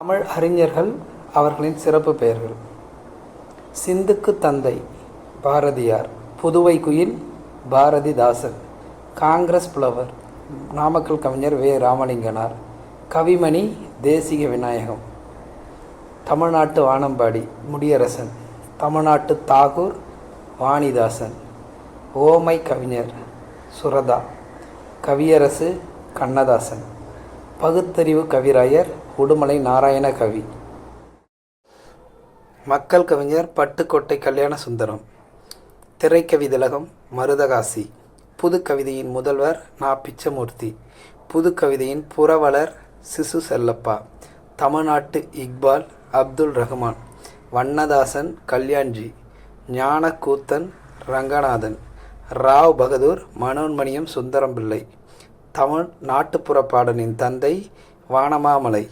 தமிழ் அறிஞர்கள் அவர்களின் சிறப்பு பெயர்கள். சிந்துக்கு தந்தை பாரதியார். புதுவை குயில் பாரதிதாசன். காங்கிரஸ் புலவர் நாமக்கல் கவிஞர் வே. ராமலிங்கனார். கவிமணி தேசிக விநாயகம். தமிழ்நாட்டு வானம்பாடி முடியரசன். தமிழ்நாட்டு தாகூர் வாணிதாசன். ஓமை கவிஞர் சுரதா. கவியரசு கண்ணதாசன். பகுத்தறிவு கவிராயர் உடுமலை நாராயண கவி. மக்கள் கவிஞர் பட்டுக்கோட்டை கல்யாண சுந்தரம். திரைக்கவி திலகம் மருதகாசி. புது கவிதையின் முதல்வர் நா. பிச்சமூர்த்தி. புது கவிதையின் புரவலர் சிசு செல்லப்பா. தமிழ்நாட்டு இக்பால் அப்துல் ரஹ்மான். வண்ணதாசன் கல்யாண்ஜி. ஞானக்கூத்தன் ரங்கநாதன். ராவ் பகதூர் மனோன்மணியம் சுந்தரம் பிள்ளை. தமிழ் நாட்டுப்புற பாடலின் தந்தை வானமாமலை.